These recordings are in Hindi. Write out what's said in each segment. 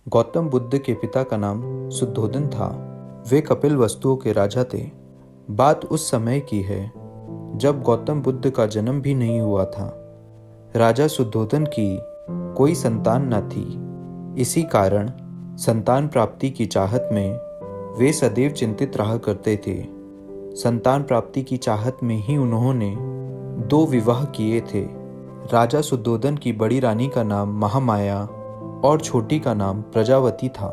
गौतम बुद्ध के पिता का नाम शुद्धोधन था। वे कपिल वस्तुओं के राजा थे। बात उस समय की है जब गौतम बुद्ध का जन्म भी नहीं हुआ था। राजा शुद्धोधन की कोई संतान न थी। इसी कारण संतान प्राप्ति की चाहत में वे सदैव चिंतित रहा करते थे। संतान प्राप्ति की चाहत में ही उन्होंने 2 विवाह किए थे। राजा शुद्धोधन की बड़ी रानी का नाम महामाया और छोटी का नाम प्रजावती था।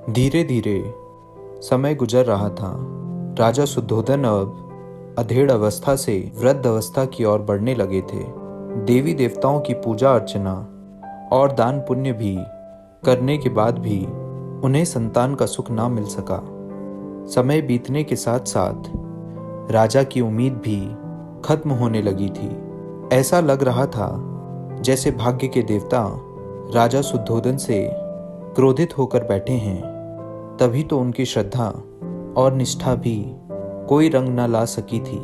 धीरे धीरे समय गुजर रहा था। राजा शुद्धोधन अब अधेड़ अवस्था से वृद्ध अवस्था की ओर बढ़ने लगे थे। देवी देवताओं की पूजा अर्चना और दान पुण्य भी करने के बाद भी उन्हें संतान का सुख ना मिल सका। समय बीतने के साथ साथ राजा की उम्मीद भी खत्म होने लगी थी। ऐसा लग रहा था जैसे भाग्य के देवता राजा शुद्धोधन से क्रोधित होकर बैठे हैं। तभी तो उनकी श्रद्धा और निष्ठा भी कोई रंग न ला सकी थी।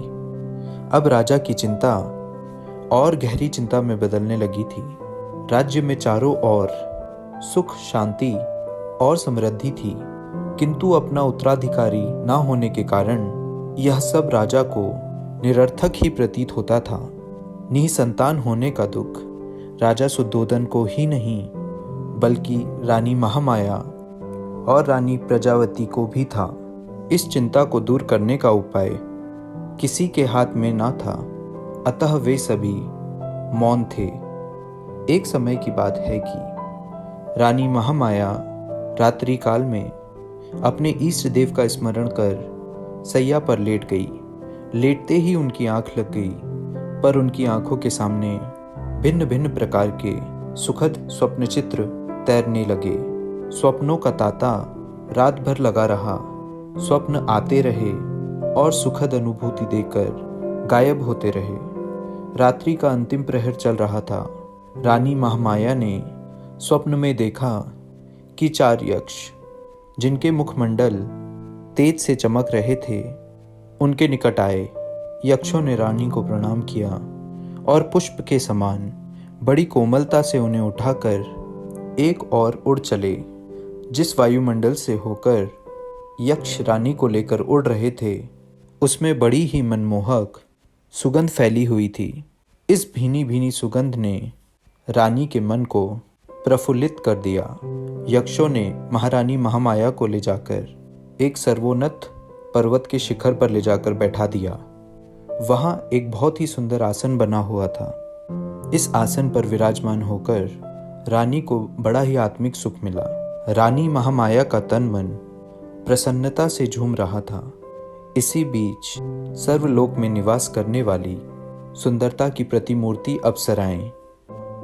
अब राजा की चिंता और गहरी चिंता में बदलने लगी थी। राज्य में चारों ओर सुख, शांति और समृद्धि थी, किंतु अपना उत्तराधिकारी न होने के कारण यह सब राजा को निरर्थक ही प्रतीत होता था। निसंतान होने का दुख राजा शुद्धोधन को ही नहीं बल्कि रानी महामाया और रानी प्रजावती को भी था। इस चिंता को दूर करने का उपाय किसी के हाथ में ना था, अतः वे सभी मौन थे। एक समय की बात है कि रानी महामाया रात्रि काल में अपने इष्ट देव का स्मरण कर सैया पर लेट गई। लेटते ही उनकी आंख लग गई, पर उनकी आंखों के सामने भिन्न भिन्न प्रकार के सुखद स्वप्न चित्र तैरने लगे। स्वप्नों का तांता रात भर लगा रहा। स्वप्न आते रहे और सुखद अनुभूति देकर गायब होते रहे। रात्रि का अंतिम प्रहर चल रहा था। रानी महामाया ने स्वप्न में देखा कि 4 यक्ष, जिनके मुखमंडल तेज से चमक रहे थे, उनके निकट आए। यक्षों ने रानी को प्रणाम किया और पुष्प के समान बड़ी कोमलता से उन्हें उठाकर एक और उड़ चले। जिस वायुमंडल से होकर यक्ष रानी को लेकर उड़ रहे थे, उसमें बड़ी ही मनमोहक सुगंध फैली हुई थी। इस भीनी भीनी सुगंध ने रानी के मन को प्रफुल्लित कर दिया। यक्षों ने महारानी महामाया को ले जाकर एक सर्वोन्नत पर्वत के शिखर पर ले जाकर बैठा दिया। वहां एक बहुत ही सुंदर आसन बना हुआ था। इस आसन पर विराजमान होकर रानी को बड़ा ही आत्मिक सुख मिला। रानी महामाया का तन मन प्रसन्नता से झूम रहा था। इसी बीच सर्वलोक में निवास करने वाली सुंदरता की प्रतिमूर्ति अप्सराएं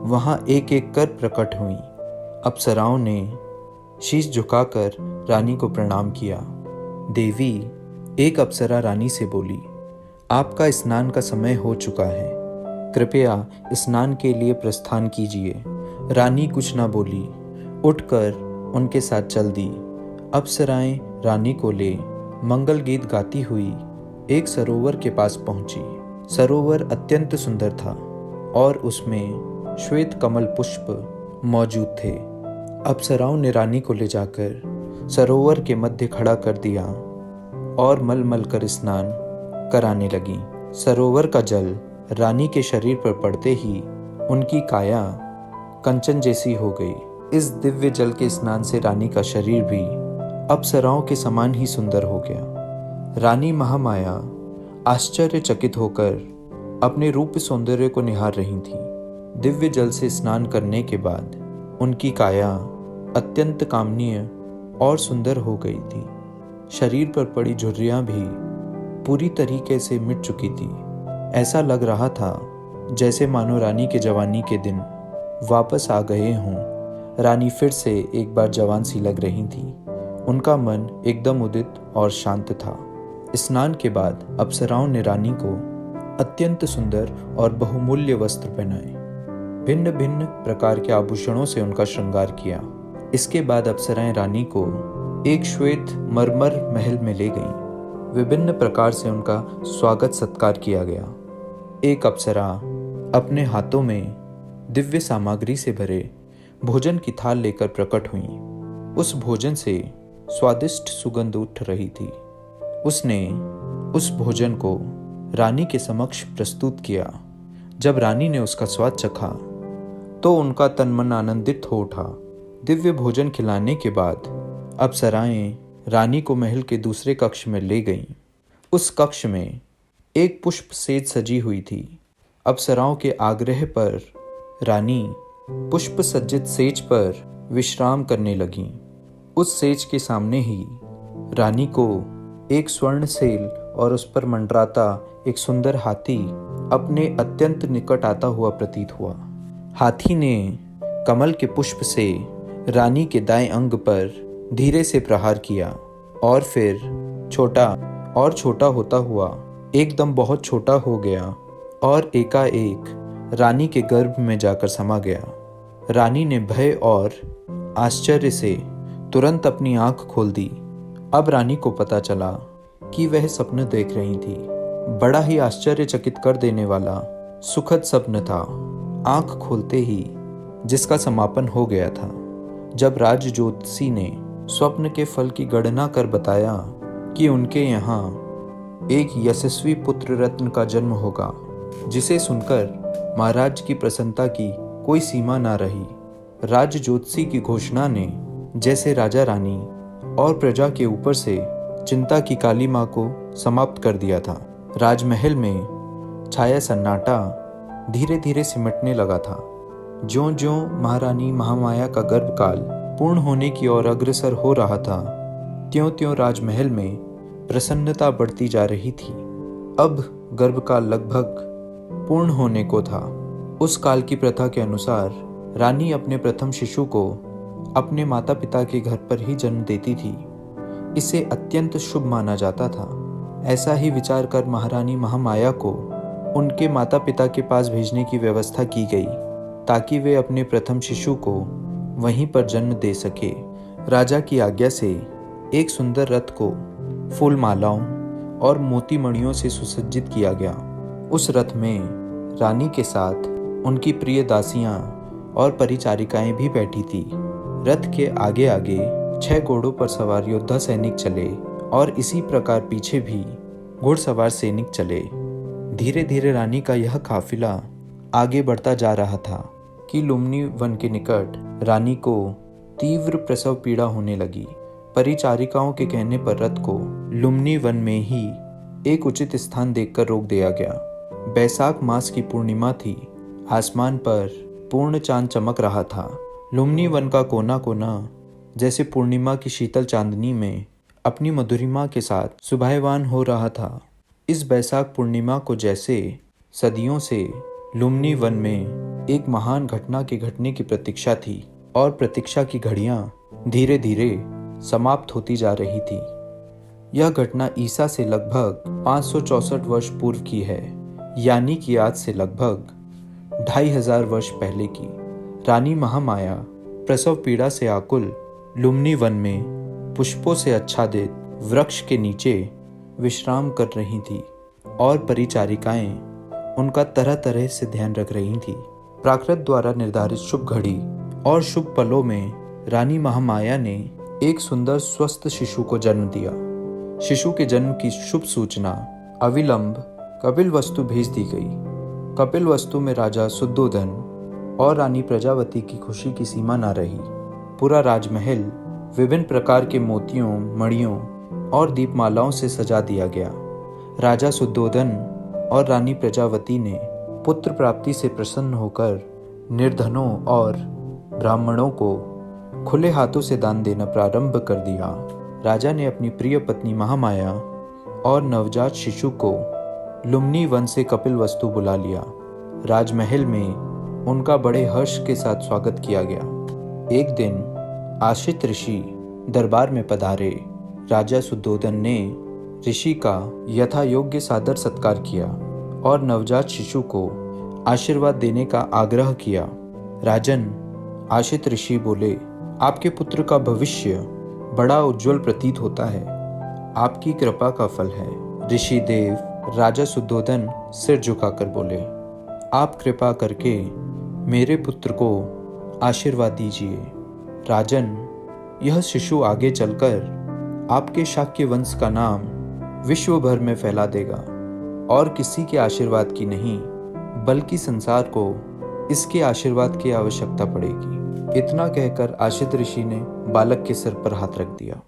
वहां एक एक कर प्रकट हुईं। अप्सराओं ने शीश झुकाकर रानी को प्रणाम किया। देवी, एक अप्सरा रानी से बोली, आपका स्नान का समय हो चुका है, कृपया स्नान के लिए प्रस्थान कीजिए। रानी कुछ न बोली, उठकर उनके साथ चल दी। अप्सराएं रानी को ले मंगल गीत गाती हुई एक सरोवर के पास पहुंची। सरोवर अत्यंत सुंदर था और उसमें श्वेत कमल पुष्प मौजूद थे। अप्सराओं ने रानी को ले जाकर सरोवर के मध्य खड़ा कर दिया और मल मल कर स्नान कराने लगी। सरोवर का जल रानी के शरीर पर पड़ते ही उनकी काया कंचन जैसी हो गई। इस दिव्य जल के स्नान से रानी का शरीर भी अप्सराओं के समान ही सुंदर हो गया। रानी महामाया आश्चर्यचकित होकर अपने रूप सौंदर्य को निहार रही थी। दिव्य जल से स्नान करने के बाद उनकी काया अत्यंत कामनीय और सुंदर हो गई थी। शरीर पर पड़ी झुर्रियां भी पूरी तरीके से मिट चुकी थी। ऐसा लग रहा था जैसे मानो रानी के जवानी के दिन वापस आ गए हों। रानी फिर से एक बार जवान सी लग रही थी। उनका मन एकदम उदित और शांत था। स्नान के बाद अप्सराओं ने रानी को अत्यंत सुंदर और बहुमूल्य वस्त्र पहनाए। भिन्न भिन्न प्रकार के आभूषणों से उनका श्रृंगार किया। इसके बाद अप्सराएं रानी को एक श्वेत मरमर महल में ले गईं। विभिन्न प्रकार से उनका स्वागत सत्कार किया गया। एक अप्सरा अपने हाथों में दिव्य सामग्री से भरे भोजन की थाल लेकर प्रकट हुई। उस भोजन से स्वादिष्ट सुगंध उठ रही थी। उसने उस भोजन को रानी के समक्ष प्रस्तुत किया। जब रानी ने उसका स्वाद चखा तो उनका तन मन आनंदित हो उठा। दिव्य भोजन खिलाने के बाद अप्सराएं रानी को महल के दूसरे कक्ष में ले गईं। उस कक्ष में एक पुष्प सेज सजी हुई थी। अप्सराओं के आग्रह पर रानी पुष्प सज्जित सेज पर विश्राम करने लगीं। उस सेज के सामने ही रानी को एक स्वर्ण सेल और उस पर मंडराता एक सुंदर हाथी अपने अत्यंत निकट आता हुआ प्रतीत हुआ। हाथी ने कमल के पुष्प से रानी के दाएं अंग पर धीरे से प्रहार किया और फिर छोटा होता हुआ एकदम बहुत छोटा हो गया और एकाएक रानी के गर्भ में जाकर समा गया। रानी ने भय और आश्चर्य से तुरंत अपनी आंख खोल दी। अब रानी को पता चला कि वह स्वप्न देख रही थी। बड़ा ही आश्चर्यचकित कर देने वाला सुखद स्वप्न था, आंख खोलते ही जिसका समापन हो गया था। जब राज ज्योतिषी ने स्वप्न के फल की गणना कर बताया कि उनके यहाँ एक यशस्वी पुत्र रत्न का जन्म होगा, जिसे सुनकर महाराज की प्रसन्नता की कोई सीमा ना रही। राज ज्योतिषी की घोषणा ने जैसे राजा रानी और प्रजा के ऊपर से चिंता की कालीमा को समाप्त कर दिया था। राजमहल में छाया सन्नाटा धीरे धीरे सिमटने लगा था। ज्यों-ज्यों महारानी महामाया का गर्भकाल पूर्ण होने की ओर अग्रसर हो रहा था, त्यों-त्यों राजमहल में प्रसन्नता बढ़ती जा रही थी। अब गर्भकाल लगभग पूर्ण होने को था। उस काल की प्रथा के अनुसार रानी अपने प्रथम शिशु को अपने माता पिता के घर पर ही जन्म देती थी। इसे अत्यंत शुभ माना जाता था। ऐसा ही विचार कर महारानी महामाया को उनके माता पिता के पास भेजने की व्यवस्था की गई, ताकि वे अपने प्रथम शिशु को वहीं पर जन्म दे सके। राजा की आज्ञा से एक सुंदर रथ को फूल मालाओं और मोती मणियों से सुसज्जित किया गया। उस रथ में रानी के साथ उनकी प्रिय दासियां और परिचारिकाएं भी बैठी थी। रथ के आगे आगे 6 घोड़ों पर सवार योद्धा सैनिक चले और इसी प्रकार पीछे भी घुड़सवार सैनिक चले। धीरे धीरे रानी का यह काफिला आगे बढ़ता जा रहा था कि लुम्नी वन के निकट रानी को तीव्र प्रसव पीड़ा होने लगी। परिचारिकाओं के कहने पर रथ को लुम्नी वन में ही एक उचित स्थान देखकर रोक दिया गया। बैसाख मास की पूर्णिमा थी। आसमान पर पूर्ण चांद चमक रहा था। लुम्नी वन का कोना कोना जैसे पूर्णिमा की शीतल चांदनी में अपनी मधुरिमा के साथ सुभायवान हो रहा था। इस बैसाख पूर्णिमा को जैसे सदियों से लुम्नी वन में एक महान घटना के घटने की प्रतीक्षा थी और प्रतीक्षा की घड़ियां धीरे धीरे समाप्त होती जा रही थी। यह घटना ईसा से लगभग 564 वर्ष पूर्व की है, यानी कि आज से लगभग 2500 वर्ष पहले की। रानी महामाया प्रसव पीड़ा से आकुल लुम्नी वन में पुष्पों से आच्छादित वृक्ष के नीचे विश्राम कर रही थी और परिचारिकाएं उनका तरह तरह से ध्यान रख रही थी। प्राकृत द्वारा निर्धारित शुभ घड़ी और शुभ पलों में रानी महामाया ने एक सुंदर स्वस्थ शिशु को जन्म दिया। शिशु के जन्म की शुभ सूचना अविलंब कपिलवस्तु भेज दी गई। कपिलवस्तु में राजा शुद्धोधन और रानी प्रजावती की खुशी की सीमा न रही। पूरा राजमहल विभिन्न प्रकार के मोतियों, मणियों और दीपमालाओं से सजा दिया गया। राजा शुद्धोधन और रानी प्रजावती ने पुत्र प्राप्ति से प्रसन्न होकर निर्धनों और ब्राह्मणों को खुले हाथों से दान देना प्रारंभ कर दिया। राजा ने अपनी प्रिय पत्नी महामाया और नवजात शिशु को लुम्नी वन से कपिलवस्तु बुला लिया। राजमहल में उनका बड़े हर्ष के साथ स्वागत किया गया। एक दिन आश्रित ऋषि दरबार में पधारे। राजा शुद्धोधन ने ऋषि का यथा योग्य सादर सत्कार किया और नवजात शिशु को आशीर्वाद देने का आग्रह किया। राजन, आश्रित ऋषि बोले, आपके पुत्र का भविष्य बड़ा उज्जवल प्रतीत होता है। आपकी कृपा का फल है। ऋषि देव राजा शुद्धोधन सिर झुकाकर बोले, आप कृपा करके मेरे पुत्र को आशीर्वाद दीजिए। राजन, यह शिशु आगे चलकर आपके शाक्य वंश का नाम विश्व भर में फैला देगा और किसी के आशीर्वाद की नहीं बल्कि संसार को इसके आशीर्वाद की आवश्यकता पड़ेगी। इतना कहकर आशित ऋषि ने बालक के सिर पर हाथ रख दिया।